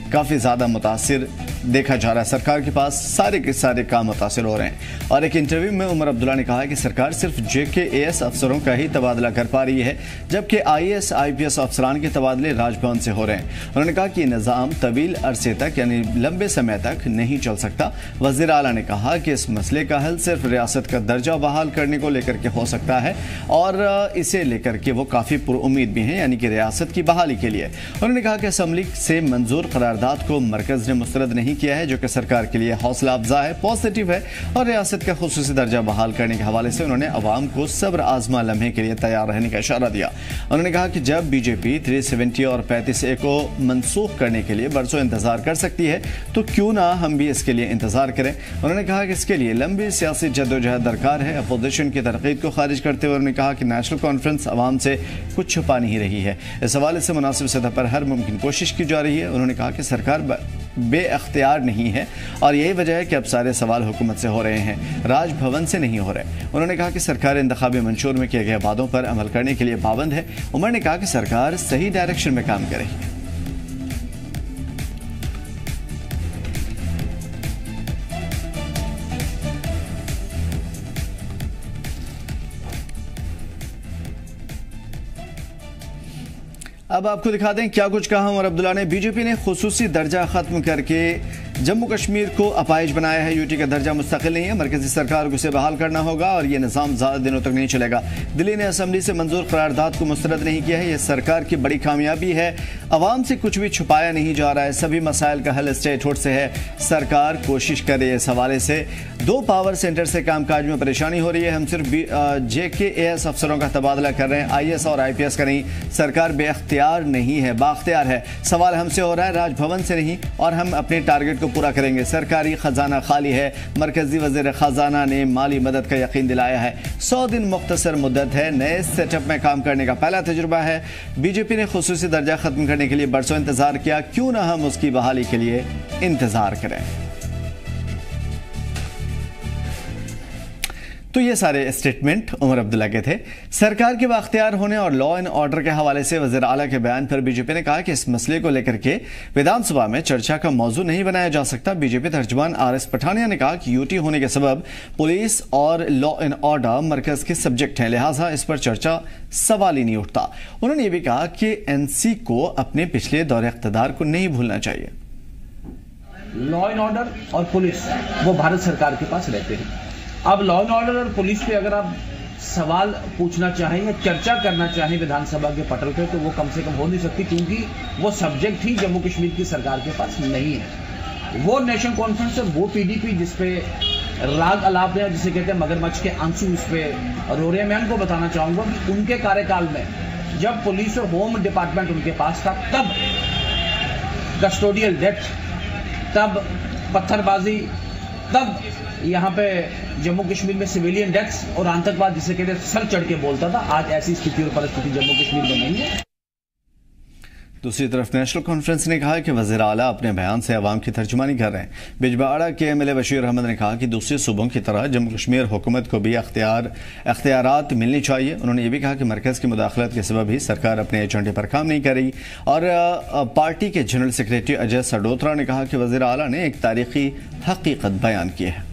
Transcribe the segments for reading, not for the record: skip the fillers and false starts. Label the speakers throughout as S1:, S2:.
S1: काफ़ी ज़्यादा मुतासिर देखा जा रहा है। सरकार के पास सारे के सारे काम मुतासिर हो रहे हैं। और एक इंटरव्यू में उमर अब्दुल्ला ने कहा कि सरकार सिर्फ JKAS अफसरों का ही तबादला कर पा रही है, जबकि IAS IPS अफसरान के तबादले राजभवन से हो रहे हैं। उन्होंने कहा कि निज़ाम तवील अरसे तक यानी लंबे समय तक नहीं चल सकता। वज़ीर आला ने कहा कि इस मसले का हल सिर्फ रियासत का दर्जा बहाल करने को लेकर के हो सकता है और इसे लेकर के वो काफ़ी पुरुम्मीद भी हैं, यानी कि रियासत की बहाली के लिए। उन्होंने कहा कि असम्बली से मंजूर करारदाद को मरकज़ ने मुस्तरद नहीं किया है, जो कि सरकार के लिए हौसला अफजा है, पॉजिटिव है। और रियासत का खुसूसी दर्जा बहाल करने के हवाले से उन्होंने अवाम को सब्र आजमा लम्हे के लिए तैयार रहने का इशारा दिया। उन्होंने कहा कि जब बीजेपी 370 और 35A को मनसूख करने के लिए बरसों इंतजार कर सकती है, तो क्यों ना हम भी इसके लिए इंतजार करें। उन्होंने कहा कि इसके लिए लंबी सियासी जद्दोजहद दरकार है। अपोजिशन की तरकीद को खारिज करते हुए उन्होंने कहा कि नेशनल कॉन्फ्रेंस अवाम से कुछ छुपा नहीं रही है। इस हवाले से मुनासिब सतह पर हर मुमकिन कोशिश की जा रही है। उन्होंने कहा कि सरकार बेअख्तियार नहीं है और यही वजह है कि अब सारे सवाल हुकूमत से हो रहे हैं, राजभवन से नहीं हो रहे। उन्होंने कहा कि सरकार इंतखाबी मंशूर में किए गए वादों पर अमल करने के लिए पाबंद है। उमर ने कहा कि सरकार सही डायरेक्शन में काम कर रही है। अब आपको दिखा दें क्या कुछ कहा उमर अब्दुल्ला ने। बीजेपी ने खुसूसी दर्जा खत्म करके जम्मू कश्मीर को अपाइज बनाया है। यूटी का दर्जा मुस्तकिल नहीं है, मरकजी सरकार को इसे बहाल करना होगा और यह निज़ाम ज़्यादा दिनों तक नहीं चलेगा। दिल्ली ने असम्बली से मंजूर करारदाद को मुस्तरद नहीं किया है, यह सरकार की बड़ी कामयाबी है। अवाम से कुछ भी छुपाया नहीं जा रहा है, सभी मसाइल का हल स्टेटहुड से है। सरकार कोशिश करे इस हवाले से। 2 पावर सेंटर से कामकाज में परेशानी हो रही है। हम सिर्फ JKAS अफसरों का तबादला कर रहे हैं, IAS और IPS का नहीं। सरकार बेअख्तियार नहीं है, बाख्तियार है। सवाल हमसे हो रहा है, राजभवन से नहीं, और हम अपने टारगेट पूरा करेंगे। सरकारी खजाना खाली है। मरकजी वज़ीर खजाना ने माली मदद का यकीन दिलाया है। 100 दिन मुख्तसर मुद्दत है, नए सेटअप में काम करने का पहला तजुर्बा है। बीजेपी ने खुसूसी दर्जा खत्म करने के लिए बरसों इंतजार किया, क्यों ना हम उसकी बहाली के लिए इंतजार करें। तो ये सारे स्टेटमेंट उमर अब्दुल्ला के थे। सरकार के बाख्तियार होने और लॉ एंड ऑर्डर के हवाले से वज़ीर आला के बयान पर बीजेपी ने कहा कि इस मसले को लेकर के विधानसभा में चर्चा का मौजू नहीं बनाया जा सकता। बीजेपी तर्जुमान RS पठानिया ने कहा कि यूटी होने के सबब पुलिस और लॉ एंड ऑर्डर मरकज के सब्जेक्ट हैं, लिहाजा इस पर चर्चा सवाल ही नहीं उठता। उन्होंने ये भी कहा कि NC को अपने पिछले दौरे इक़्तिदार को नहीं भूलना चाहिए।
S2: लॉ एंड ऑर्डर और पुलिस वो भारत सरकार के पास रहते हैं। अब लॉ एंड ऑर्डर और पुलिस पे अगर आप सवाल पूछना चाहें या चर्चा करना चाहें विधानसभा के पटल पे, तो वो कम से कम हो नहीं सकती, क्योंकि वो सब्जेक्ट ही जम्मू कश्मीर की सरकार के पास नहीं है। वो नेशनल कॉन्फ्रेंस और वो PDP जिसपे राग अलाप है, जिसे कहते हैं मगरमच्छ के आंसू उस पे रो रहे हैं। मैं उनको बताना चाहूंगा कि उनके कार्यकाल में जब पुलिस और होम डिपार्टमेंट उनके पास था, तब कस्टोडियल डेथ, तब पत्थरबाजी, तब यहाँ पे जम्मू कश्मीर में सिविलियन डेथ्स और आतंकवाद जिसे कहते हैं सर चढ़ के बोलता था। आज ऐसी स्थिति और परिस्थिति जम्मू कश्मीर में नहीं है।
S1: दूसरी तरफ नेशनल कॉन्फ्रेंस ने कहा कि वज़ीर आला अपने बयान से अवाम की तर्जुमानी कर रहे हैं। बिजबाड़ा के MLA बशीर अहमद ने कहा कि दूसरे सूबों की तरह जम्मू कश्मीर हुकूमत को भी अख्तियारात मिलनी चाहिए। उन्होंने ये भी कहा कि मरकज़ की मुदाखलत के सबब ही सरकार अपने एजेंडे पर काम नहीं कर रही। और पार्टी के जनरल सेक्रेटरी अजय सडोत्रा ने कहा कि वज़ीर आला ने एक तारीखी हकीकत बयान की है।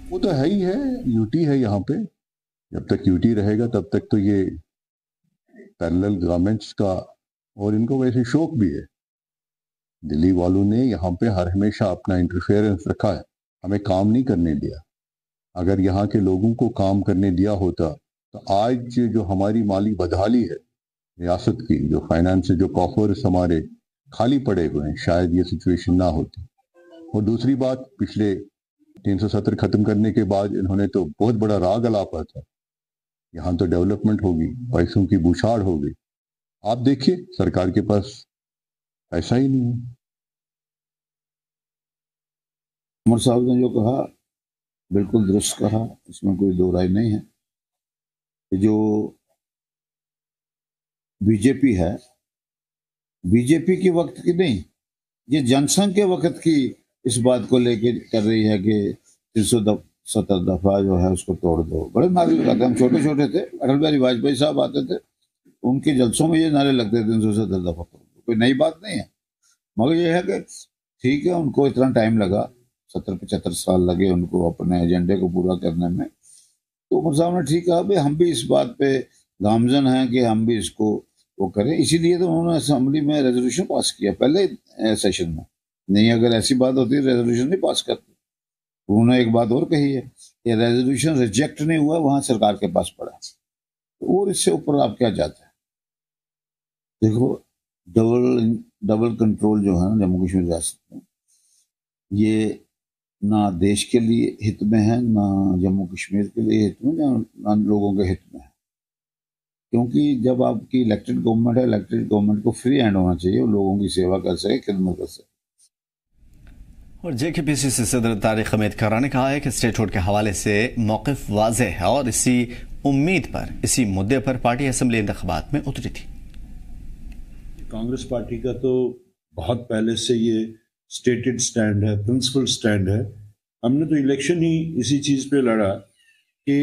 S3: वो तो है ही है, यूटी है यहाँ पे। जब तक यूटी रहेगा तब तक तो ये पैरेलल गवर्नमेंट्स का, और इनको वैसे शौक भी है। दिल्ली वालों ने यहाँ पे हर हमेशा अपना इंटरफेरेंस रखा है, हमें काम नहीं करने दिया। अगर यहाँ के लोगों को काम करने दिया होता तो आज जो हमारी माली बदहाली है रियासत की, जो फाइनेंस, जो कॉफर्स हमारे खाली पड़े हुए हैं, शायद ये सिचुएशन ना होती। और दूसरी बात, पिछले 370 खत्म करने के बाद इन्होंने तो बहुत बड़ा राग अलापा था, यहाँ तो डेवलपमेंट होगी, पैसों की बौछार होगी। आप देखिए सरकार के पास पैसा ही नहीं है।
S4: उमर साहब ने जो कहा बिल्कुल दुरुस्त कहा, इसमें कोई दो राय नहीं है। जो बीजेपी है, बीजेपी के वक्त की नहीं, ये जनसंघ के वक्त की इस बात को लेके कर रही है कि 370 दफा जो है उसको तोड़ दो। बड़े नारे लगाते, हम छोटे छोटे थे, अटल बिहारी वाजपेयी साहब आते थे, उनके जलसों में ये नारे लगते थे 370 दफा। कोई नई बात नहीं है। मगर ये है कि ठीक है, उनको इतना टाइम लगा, 70-75 साल लगे उनको अपने एजेंडे को पूरा करने में। तो उमर साहब ने ठीक कहा भाई हम भी इस बात पे गामजन हैं कि हम भी इसको वो करें। इसीलिए तो उन्होंने असेंबली में रेजोल्यूशन पास किया पहले सेशन में। नहीं, अगर ऐसी बात होती रेजोल्यूशन नहीं पास करते। उन्होंने एक बात और कही है कि रेजोल्यूशन रिजेक्ट नहीं हुआ, वहां सरकार के पास पड़ा। और इससे ऊपर आप क्या चाहते हैं? देखो, डबल कंट्रोल जो है ना जम्मू कश्मीर रियासत में, ये ना देश के लिए हित में है, ना जम्मू कश्मीर के लिए हित में, ना लोगों के हित में है। क्योंकि जब आपकी इलेक्टेड गवर्नमेंट है, इलेक्टेड गवर्नमेंट को फ्री हैंड होना चाहिए, वो लोगों की सेवा कर सके, खिदमत कर सके।
S1: और जेकेपीसीसी सदर तारिक हमीद कर्रा ने कहा है कि स्टेटहुड के हवाले से मौक़िफ़ वाज़ेह है और इसी उम्मीद पर, इसी मुद्दे पर पार्टी असेंबली इंतख़ाबात में उतरी थी।
S5: कांग्रेस पार्टी का तो बहुत पहले से ये स्टेटेड स्टैंड है, प्रिंसिपल स्टैंड है। हमने तो इलेक्शन ही इसी चीज़ पे लड़ा कि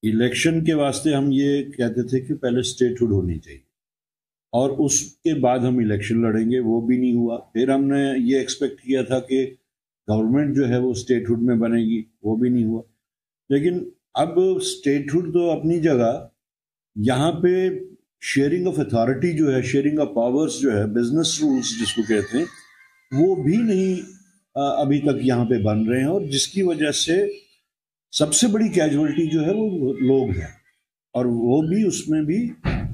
S5: इलेक्शन के वास्ते हम ये कहते थे कि पहले स्टेटहुड होनी चाहिए और उसके बाद हम इलेक्शन लड़ेंगे। वो भी नहीं हुआ। फिर हमने ये एक्सपेक्ट किया था कि गवर्नमेंट जो है वो स्टेटहुड में बनेगी, वो भी नहीं हुआ। लेकिन अब स्टेटहुड तो अपनी जगह, यहाँ पे शेयरिंग ऑफ अथॉरिटी जो है, शेयरिंग ऑफ पावर्स जो है, बिजनेस रूल्स जिसको कहते हैं, वो भी नहीं अभी तक यहाँ पे बन रहे हैं। और जिसकी वजह से सबसे बड़ी कैजुअलिटी जो है वो लोग हैं, और वो भी उसमें भी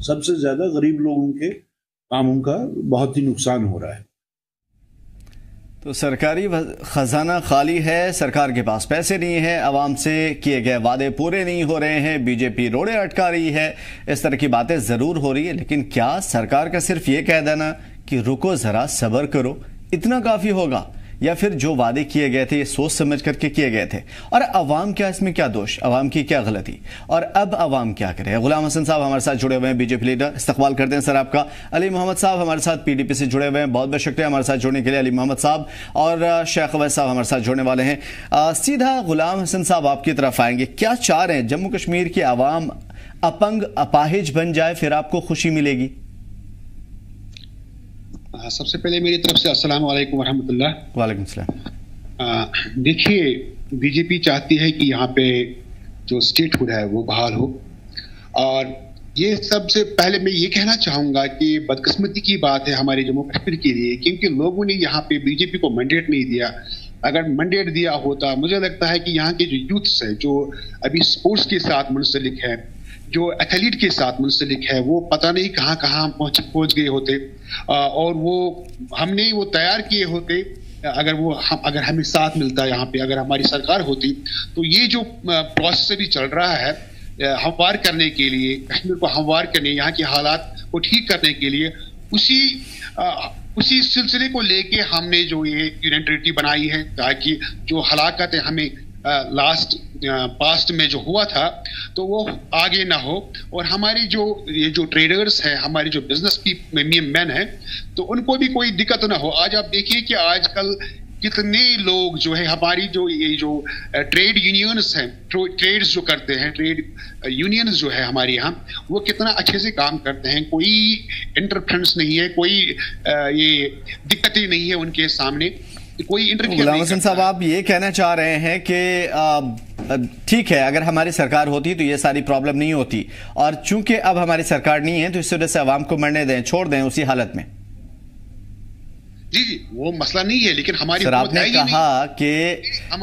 S5: सबसे ज्यादा गरीब लोगों के कामों का बहुत ही नुकसान हो रहा है।
S1: तो सरकारी खजाना खाली है, सरकार के पास पैसे नहीं है, आवाम से किए गए वादे पूरे नहीं हो रहे हैं, बीजेपी रोड़े अटका रही है, इस तरह की बातें जरूर हो रही है। लेकिन क्या सरकार का सिर्फ ये कह देना कि रुको जरा सब्र करो इतना काफी होगा, या फिर जो वादे किए गए थे ये सोच समझ करके किए गए थे? और अवाम क्या, इसमें क्या दोष, अवाम की क्या गलती, और अब अवाम क्या करे? गुलाम हसन साहब हमारे साथ जुड़े हुए हैं, बीजेपी लीडर, इस्तकबाल करते हैं सर आपका। अली मोहम्मद साहब हमारे साथ पीडीपी से जुड़े हुए हैं, बहुत बहुत शुक्रिया हमारे साथ जुड़ने के लिए अली मोहम्मद साहब। और शेख अवैस साहब हमारे साथ जुड़ने वाले हैं। सीधा गुलाम हसन साहब आपकी तरफ आएंगे। क्या चाह रहे हैं जम्मू कश्मीर की आवाम अपंग अपाहिज बन जाए फिर आपको खुशी मिलेगी?
S6: सबसे पहले मेरी तरफ से अस्सलाम वालेकुम वरहमतुल्लाह।
S1: वालेकुम सलाम।
S6: देखिए, बीजेपी चाहती है कि यहाँ पे जो स्टेटहुड है वो बहाल हो, और ये सबसे पहले मैं ये कहना चाहूंगा कि बदकिस्मती की बात है हमारे जम्मू कश्मीर के लिए, क्योंकि लोगों ने यहाँ पे बीजेपी को मैंडेट नहीं दिया। अगर मैंडेट दिया होता, मुझे लगता है कि यहाँ के जो यूथ्स है, जो अभी स्पोर्ट्स के साथ मुंसलिक है, जो एथलीट के साथ मुंसलिक है, वो पता नहीं कहाँ कहाँ पहुंच गए होते, और वो हमने वो तैयार किए होते। अगर हमें साथ मिलता यहाँ पे, अगर हमारी सरकार होती, तो ये जो प्रोसेस अभी चल रहा है हमवार करने के लिए, कश्मीर को हमवार करने, यहाँ के हालात को ठीक करने के लिए, उसी सिलसिले को लेके हमने जो ये यूनिटी बनाई है, ताकि जो हलाकत हमें पास्ट में जो हुआ था तो वो आगे ना हो, और हमारी ये जो ट्रेडर्स हैं, हमारे जो बिजनेस मैन हैं, तो उनको भी कोई दिक्कत ना हो। आज आप देखिए कि आजकल कितने लोग जो है हमारी ये जो ट्रेड यूनियंस हैं, ट्रेड्स जो करते हैं, ट्रेड यूनियंस जो है हमारे यहाँ, वो कितना अच्छे से काम करते हैं। कोई इंटरफेरेंस नहीं है, कोई ये दिक्कतें नहीं है उनके सामने, कोई
S1: गुलाम हसन साहब, आप ये कहना चाह रहे हैं कि ठीक है, अगर हमारी सरकार होती तो ये सारी प्रॉब्लम नहीं होती, और चूंकि अब हमारी सरकार नहीं है तो इस वजह से आवाम को मरने दें, छोड़ दें उसी हालत में?
S6: जी, वो मसला नहीं है, लेकिन हमारी
S1: सर आपने कहा कि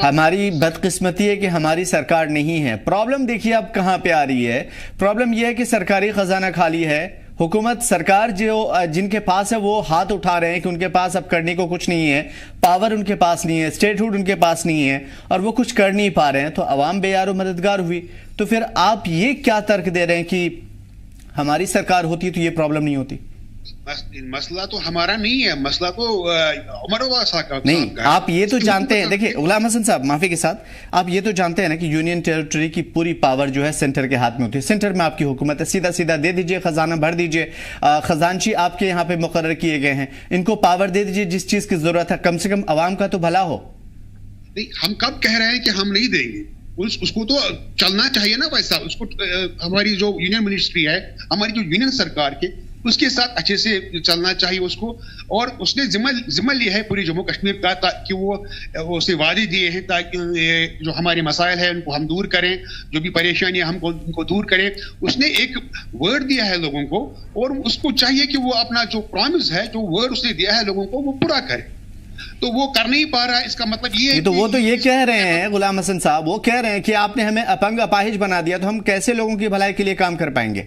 S1: हमारी बदकिस्मती है कि हमारी सरकार नहीं है। प्रॉब्लम देखिए अब कहां पे आ रही है। प्रॉब्लम यह है कि सरकारी खजाना खाली है, हुकूमत सरकार जो जिनके पास है वो हाथ उठा रहे हैं कि उनके पास अब करने को कुछ नहीं है, पावर उनके पास नहीं है, स्टेटहुड उनके पास नहीं है, और वो कुछ कर नहीं पा रहे हैं, तो अवाम बेयारो मददगार हुई। तो फिर आप ये क्या तर्क दे रहे हैं कि हमारी सरकार होती तो ये प्रॉब्लम नहीं होती?
S6: मसला तो हमारा नहीं है, मसला तो उमर का
S1: नहीं। आप ये तो जानते हैं, देखिए गुलाम हसन साहब माफी के साथ, आप ये तो जानते हैं ना कि यूनियन टेरिटरी की पूरी पावर जो है सेंटर के हाथ में होती है। सेंटर में आपकी हुकूमत है, सीधा सीधा दे दीजिए, खजाना भर दीजिए, खजानची आपके यहाँ पे मुकर्रर किए गए हैं, इनको पावर दे दीजिए जिस चीज की जरूरत है, कम से कम अवाम का तो भला हो।
S6: नहीं, हम कब कह रहे हैं कि हम नहीं देंगे? उसको तो चलना चाहिए ना वैसा। उसको हमारी जो यूनियन मिनिस्ट्री है, हमारी जो यूनियन सरकार के उसके साथ अच्छे से चलना चाहिए उसको। और उसने जिम्मा लिया है पूरी जम्मू कश्मीर का, ताकि वो उसने वादे दिए हैं ताकि जो हमारे मसाइल है उनको हम दूर करें, जो भी परेशानियां हमको उनको दूर करें। उसने एक वर्ड दिया है लोगों को, और उसको चाहिए कि वो अपना जो प्रॉमिस है, जो वर्ड उसने दिया है लोगों को, वो पूरा करे। तो वो कर नहीं पा रहा है, इसका मतलब ये है
S1: तो वो तो ये कह रहे हैं गुलाम हसन साहब, वो कह रहे हैं कि आपने हमें अपंग अपाहिज बना दिया, तो हम कैसे लोगों की भलाई के लिए काम कर पाएंगे।